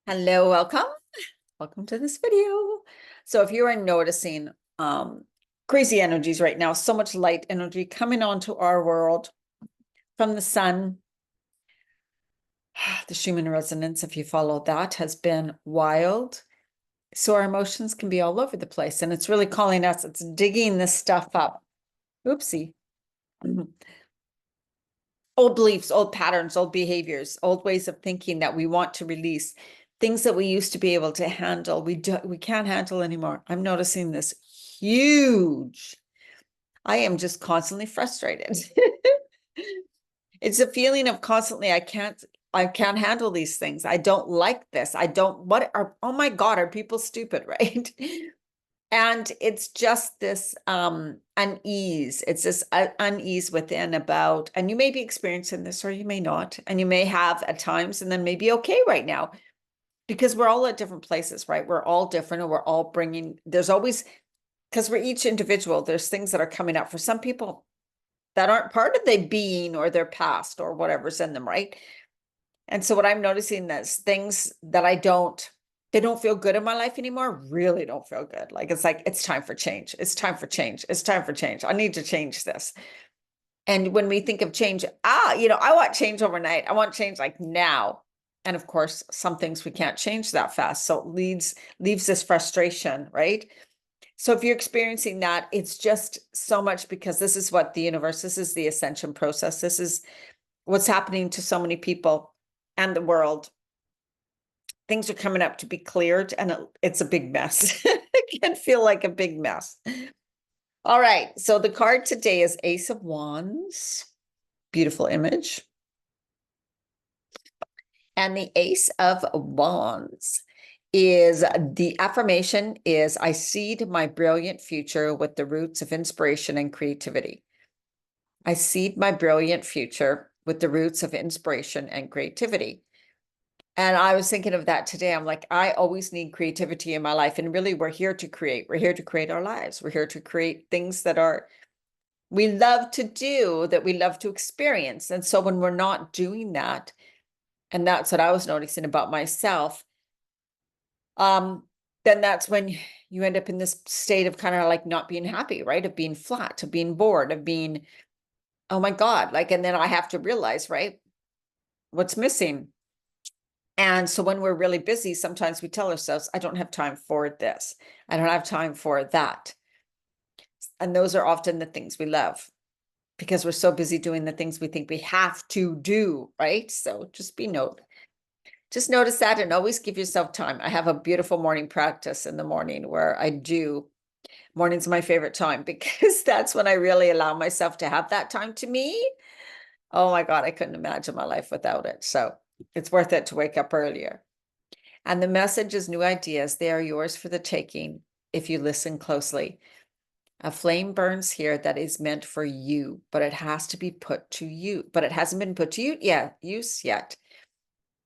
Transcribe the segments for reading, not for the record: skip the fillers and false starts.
Hello, welcome to this video. So if you are noticing crazy energies right now, so much light energy coming onto our world from the sun, the Schumann resonance, if you follow that, has been wild. So our emotions can be all over the place, and it's really calling us, it's digging this stuff up. Oopsie. Old beliefs, old patterns, old behaviors, old ways of thinking that we want to release, things that we used to be able to handle, we can't handle anymore. I'm noticing this huge. I am just constantly frustrated. It's a feeling of constantly, I can't handle these things. I don't like this. Oh my God, are people stupid, right? And it's just this unease. It's this unease within about, and you may be experiencing this or you may not, and you may have at times and then maybe okay right now, because we're all at different places, right? We're all different, and we're all bringing, there's always, because we're each individual, there's things that are coming up for some people that aren't part of their being or their past or whatever's in them, right? And so what I'm noticing is things that they don't feel good in my life anymore, really don't feel good. Like, it's time for change. It's time for change. It's time for change. I need to change this. And when we think of change, I want change overnight. I want change like now. And of course, some things we can't change that fast. So it leaves this frustration, right? So if you're experiencing that, it's just so much because this is what the universe, this is the ascension process. This is what's happening to so many people and the world. Things are coming up to be cleared, and it's a big mess. It can feel like a big mess. All right, so the card today is Ace of Wands. Beautiful image. And the Ace of Wands is, the affirmation is, I seed my brilliant future with the roots of inspiration and creativity. I seed my brilliant future with the roots of inspiration and creativity. And I was thinking of that today. I'm like, I always need creativity in my life. And really, we're here to create. We're here to create our lives. We're here to create things that we love to do, that we love to experience. And so when we're not doing that, and that's what I was noticing about myself, then that's when you end up in this state of kind of like not being happy, right? Of being flat, of being bored, of being, oh my God, like, and then I have to realize, right, what's missing. And so when we're really busy, sometimes we tell ourselves, I don't have time for this. I don't have time for that. And those are often the things we love, because we're so busy doing the things we think we have to do, right? So just notice that, and always give yourself time. I have a beautiful morning practice in the morning where morning's my favorite time, because that's when I really allow myself to have that time to me. Oh my God, I couldn't imagine my life without it. So it's worth it to wake up earlier. And the message is new ideas. They are yours for the taking if you listen closely. A flame burns here that is meant for you, but it has to be put to use. But it hasn't been put to use yet.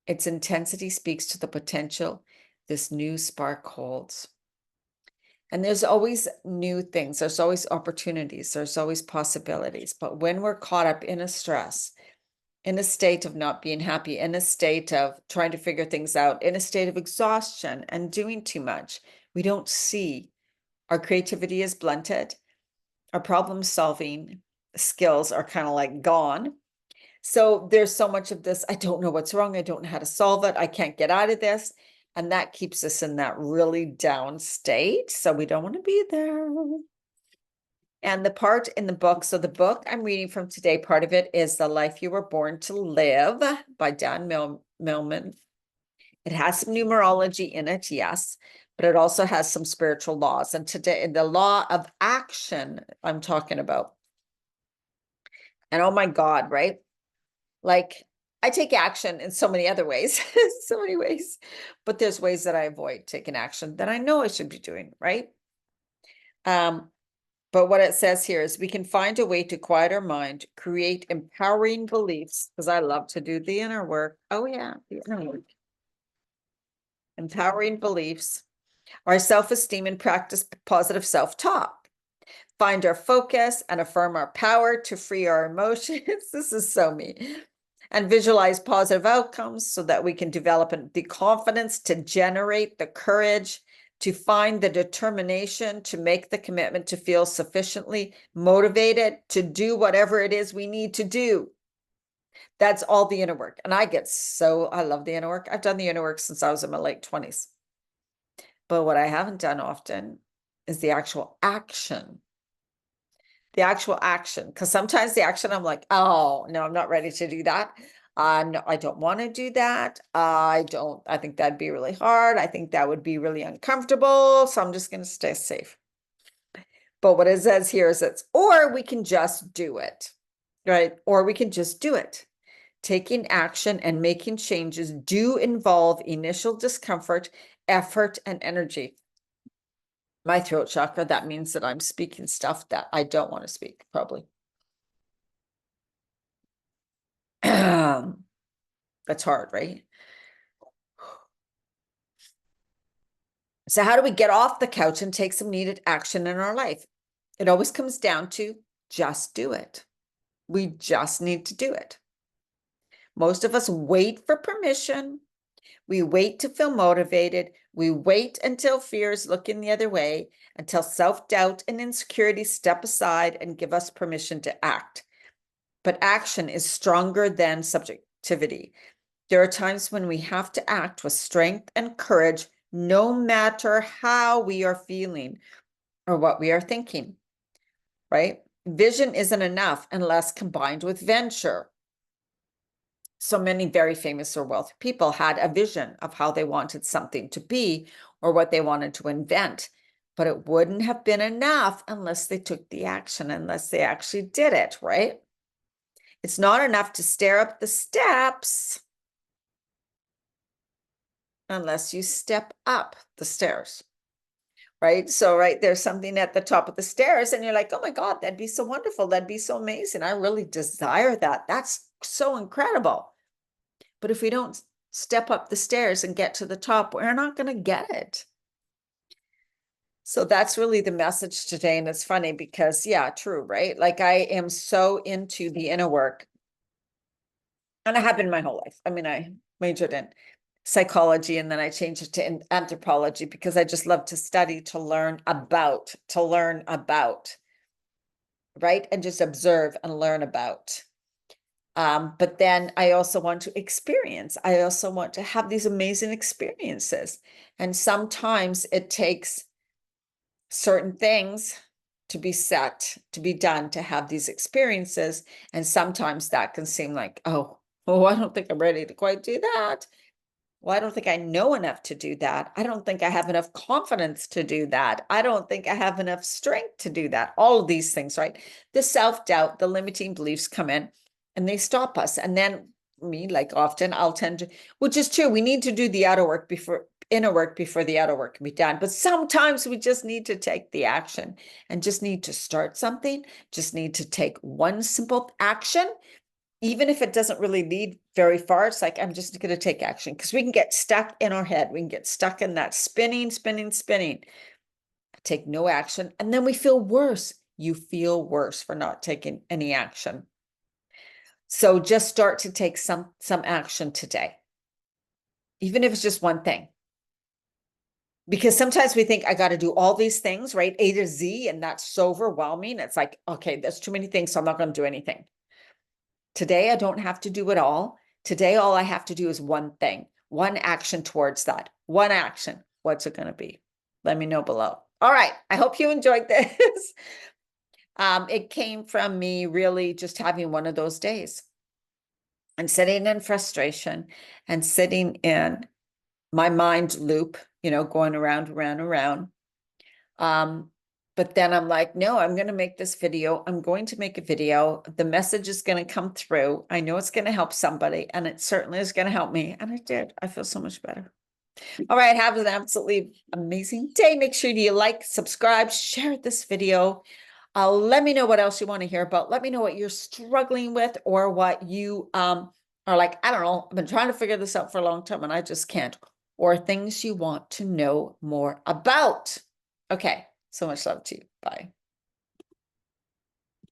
Its intensity speaks to the potential this new spark holds. And there's always new things. There's always opportunities. There's always possibilities. But when we're caught up in a stress, in a state of not being happy, in a state of trying to figure things out, in a state of exhaustion and doing too much, we don't see. Our creativity is blunted. Our problem solving skills are kind of like gone. So there's so much of this, I don't know what's wrong. I don't know how to solve it. I can't get out of this. And that keeps us in that really down state. So we don't want to be there. And the part in the book, so the book I'm reading from today, part of it is The Life You Were Born to Live by Dan Millman. It has some numerology in it, yes, but it also has some spiritual laws. And today, the law of action I'm talking about. And oh my God, right? Like, I take action in so many other ways, so many ways, but there's ways that I avoid taking action that I know I should be doing, right? But what it says here is, we can find a way to quiet our mind, create empowering beliefs, because I love to do the inner work. Oh yeah, the inner work. Empowering beliefs, our self-esteem, and practice positive self-talk. Find our focus and affirm our power to free our emotions. This is so me. and visualize positive outcomes so that we can develop the confidence to generate the courage, to find the determination, to make the commitment, to feel sufficiently motivated to do whatever it is we need to do. That's all the inner work. And I love the inner work. I've done the inner work since I was in my late 20s. But what I haven't done often is the actual action. The actual action. Because sometimes the action, I'm like, oh, no, I'm not ready to do that. No, I don't want to do that. I think that'd be really hard. I think that would be really uncomfortable. So I'm just going to stay safe. But what it says here is or we can just do it, right? Or we can just do it. Taking action and making changes do involve initial discomfort, effort, and energy. My throat chakra, that means that I'm speaking stuff that I don't want to speak, probably. That's hard, right? So how do we get off the couch and take some needed action in our life? It always comes down to just do it. We just need to do it. Most of us wait for permission. We wait to feel motivated. We wait until fears looking the other way, until self-doubt and insecurity step aside and give us permission to act. But action is stronger than subjectivity. There are times when we have to act with strength and courage, no matter how we are feeling or what we are thinking, right? Vision isn't enough unless combined with venture. So many very famous or wealthy people had a vision of how they wanted something to be or what they wanted to invent, but it wouldn't have been enough unless they took the action, unless they actually did it, right? It's not enough to stare up the steps unless you step up the stairs, right? So, right, there's something at the top of the stairs and you're like, oh my God, that'd be so wonderful. That'd be so amazing. I really desire that. That's so incredible. But if we don't step up the stairs and get to the top, we're not going to get it. So that's really the message today. And it's funny because, yeah, true, right? Like I am so into the inner work. And I have been my whole life. I mean, I majored in psychology and then I changed it to anthropology because I just love to study, to learn about, right? And just observe and learn about. But then I also want to experience. I also want to have these amazing experiences. And sometimes it takes certain things to be set, to be done, to have these experiences. And sometimes that can seem like, oh, I don't think I'm ready to quite do that. Well, I don't think I know enough to do that. I don't think I have enough confidence to do that. I don't think I have enough strength to do that. All of these things, right? The self-doubt, the limiting beliefs come in and they stop us. And then me, like often, I'll tend to, which is true. We need to do the inner work before the outer work can be done. But sometimes we just need to take the action and just need to start something, just need to take one simple action. Even if it doesn't really lead very far, it's like, I'm just going to take action because we can get stuck in our head. We can get stuck in that spinning. Take no action. And then we feel worse. You feel worse for not taking any action. So just start to take some action today, even if it's just one thing. Because sometimes we think I got to do all these things, right? A to Z, and that's so overwhelming. It's like, okay, there's too many things, so I'm not going to do anything. Today, I don't have to do it all. Today, all I have to do is one thing, one action towards that. One action. What's it going to be? Let me know below. All right. I hope you enjoyed this. It came from me really just having one of those days and sitting in frustration and sitting in my mind loop, going around. But then I'm like, no, I'm going to make this video. I'm going to make a video. The message is going to come through. I know it's going to help somebody, and it certainly is going to help me. And it did. I feel so much better. All right. Have an absolutely amazing day. Make sure you like, subscribe, share this video. Let me know what else you want to hear about. Let me know what you're struggling with or what you are like, I don't know. I've been trying to figure this out for a long time and I just can't. Or things you want to know more about. Okay. So much love to you. Bye.